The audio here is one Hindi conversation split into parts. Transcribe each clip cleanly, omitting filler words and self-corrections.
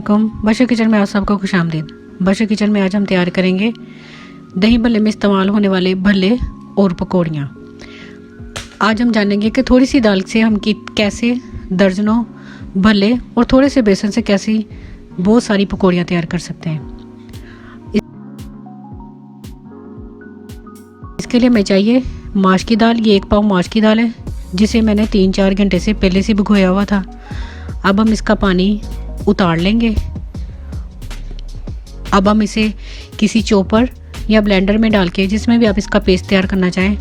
बशर किचन में आप सबको खुशामदीद। बशर किचन में आज हम तैयार करेंगे दही भल्ले में इस्तेमाल होने वाले भल्ले और पकौड़ियाँ। आज हम जानेंगे कि थोड़ी सी दाल से हम कैसे दर्जनों भल्ले और थोड़े से बेसन से कैसी बहुत सारी पकौड़ियाँ तैयार कर सकते हैं। इसके लिए हमें चाहिए माश की दाल। ये 1 पाव माश की दाल है जिसे मैंने 3-4 घंटे से पहले से भिगोया हुआ था। अब हम इसका पानी उतार लेंगे। अब हम इसे किसी चॉपर या ब्लेंडर में डाल के, जिसमें भी आप इसका पेस्ट तैयार करना चाहें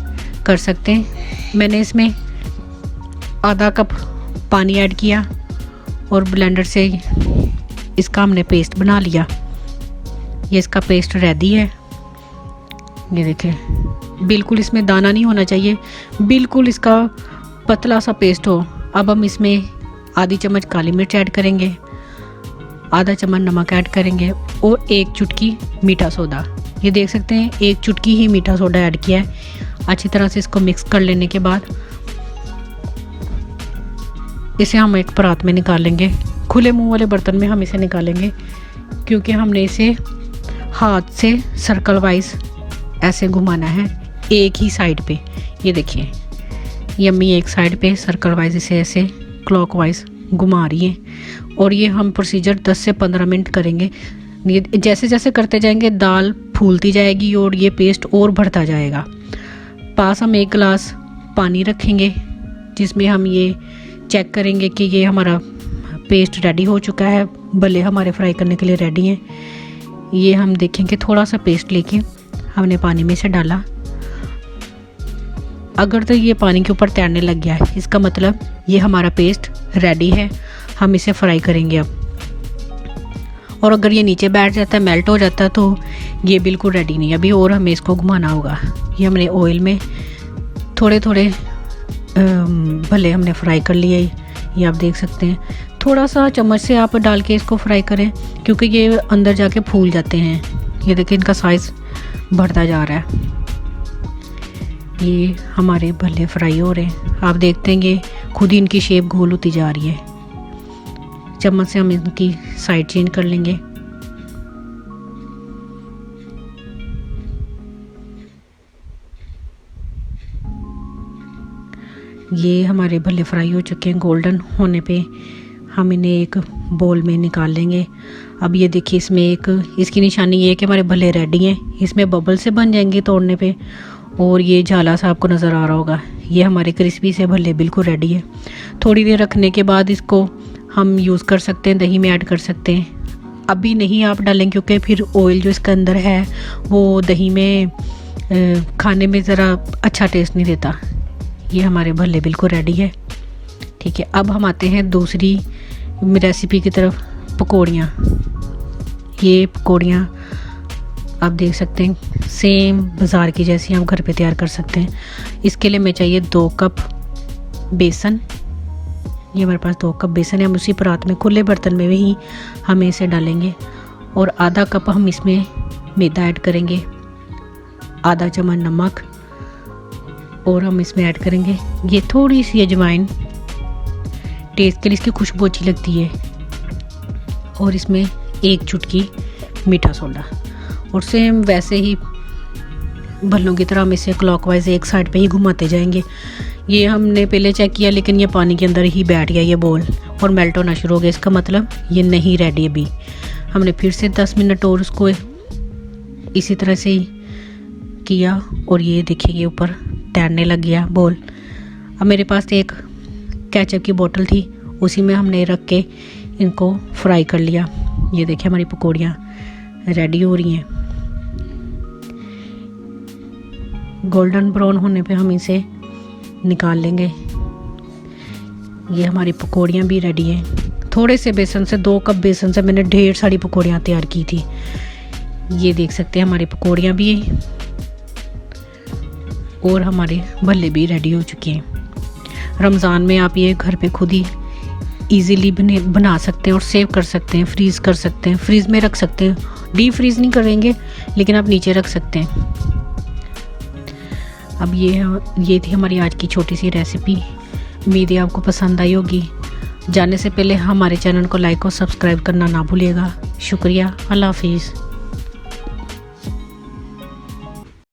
कर सकते हैं। मैंने इसमें आधा कप पानी ऐड किया और ब्लेंडर से इसका हमने पेस्ट बना लिया। ये इसका पेस्ट रेडी है। ये देखें, बिल्कुल इसमें दाना नहीं होना चाहिए, बिल्कुल इसका पतला सा पेस्ट हो। अब हम इसमें आधी चम्मच काली मिर्च ऐड करेंगे, आधा चम्मच नमक ऐड करेंगे और 1 चुटकी मीठा सोडा। ये देख सकते हैं 1 चुटकी ही मीठा सोडा ऐड किया है। अच्छी तरह से इसको मिक्स कर लेने के बाद इसे हम एक परात में निकाल लेंगे। खुले मुंह वाले बर्तन में हम इसे निकालेंगे क्योंकि हमने इसे हाथ से सर्कल वाइज ऐसे घुमाना है एक ही साइड पे। ये देखिए यम्मी एक साइड पे सर्कल वाइज इसे ऐसे क्लॉकवाइज घुमा रही है। और ये हम प्रोसीजर 10 से 15 मिनट करेंगे। जैसे जैसे करते जाएंगे दाल फूलती जाएगी और ये पेस्ट और बढ़ता जाएगा। पास हम 1 गिलास पानी रखेंगे जिसमें हम ये चेक करेंगे कि ये हमारा पेस्ट रेडी हो चुका है, भले हमारे फ्राई करने के लिए रेडी हैं। ये हम देखेंगे थोड़ा सा पेस्ट लेके हमने पानी में से डाला। अगर तो ये पानी के ऊपर तैरने लग गया है, इसका मतलब ये हमारा पेस्ट रेडी है। हम इसे फ्राई करेंगे अब। और अगर ये नीचे बैठ जाता है, मेल्ट हो जाता है, तो ये बिल्कुल रेडी नहीं है। अभी और हमें इसको घुमाना होगा। ये हमने ऑयल में थोड़े थोड़े भले हमने फ्राई कर लिए। ये आप देख सकते हैं, थोड़ा सा चम्मच से आप डाल के इसको फ्राई करें क्योंकि ये अंदर जाके फूल जाते हैं। ये देखिए इनका साइज़ बढ़ता जा रहा है। ये हमारे भल्ले फ्राई हो रहे हैं। आप देखते हैं ये खुद ही इनकी शेप गोल होती जा रही है। चम्मच से हम इनकी साइड चेंज कर लेंगे। ये हमारे भल्ले फ्राई हो चुके हैं। गोल्डन होने पे हम इन्हें एक बोल में निकाल लेंगे। अब ये देखिए इसमें एक इसकी निशानी ये है कि हमारे भल्ले रेडी हैं। इसमें बबल से बन जाएंगे तोड़ने पे। और ये झाला सा आपको नज़र आ रहा होगा। ये हमारे क्रिस्पी से भल्ले बिल्कुल रेडी है। थोड़ी देर रखने के बाद इसको हम यूज़ कर सकते हैं, दही में ऐड कर सकते हैं। अभी नहीं आप डालें क्योंकि फिर ऑयल जो इसके अंदर है वो दही में खाने में ज़रा अच्छा टेस्ट नहीं देता। ये हमारे भल्ले बिल्कुल रेडी है। ठीक है, अब हम आते हैं दूसरी रेसिपी की तरफ, पकौड़ियाँ। ये पकौड़ियाँ आप देख सकते हैं सेम बाज़ार की जैसी हम घर पे तैयार कर सकते हैं। इसके लिए हमें चाहिए 2 कप बेसन। ये हमारे पास 2 कप बेसन है। हम उसी परात में खुले बर्तन में ही हमें इसे डालेंगे और आधा कप हम इसमें मैदा ऐड करेंगे, आधा चम्मच नमक और हम इसमें ऐड करेंगे ये थोड़ी सी अजवाइन, टेस्ट के लिए इसकी खुशबू अच्छी लगती है। और इसमें 1 चुटकी मीठा सोडा। और सेम वैसे ही भल्लों की तरह हम इसे क्लॉकवाइज एक साइड पे ही घुमाते जाएंगे। ये हमने पहले चेक किया लेकिन ये पानी के अंदर ही बैठ गया ये बॉल और मेल्ट होना शुरू हो गया। इसका मतलब ये नहीं रेडी अभी। हमने फिर से 10 मिनट और उसको इसी तरह से ही किया और ये देखिए ये ऊपर तैरने लग गया बॉल। अब मेरे पास एक केचप की बोतल थी, उसी में हमने रख के इनको फ्राई कर लिया। ये देखिए हमारी पकौड़ियाँ रेडी हो रही हैं। गोल्डन ब्राउन होने पे हम इसे निकाल लेंगे। ये हमारी पकौड़ियाँ भी रेडी हैं। थोड़े से बेसन से 2 कप बेसन से मैंने ढेर सारी पकौड़ियाँ तैयार की थी। ये देख सकते हैं हमारी पकौड़ियाँ भी हैं और हमारे भल्ले भी रेडी हो चुके हैं। रमज़ान में आप ये घर पे खुद ही इजीली बना सकते हैं और सेव कर सकते हैं, फ्रीज़ कर सकते हैं, फ्रीज़ में रख सकते हैं। डीप फ्रीज़ नहीं करेंगे लेकिन आप नीचे रख सकते हैं। अब ये थी हमारी आज की छोटी सी रेसिपी। उम्मीद है आपको पसंद आई होगी। जाने से पहले हमारे चैनल को लाइक और सब्सक्राइब करना ना भूलिएगा। शुक्रिया। अल्लाह हाफिज़।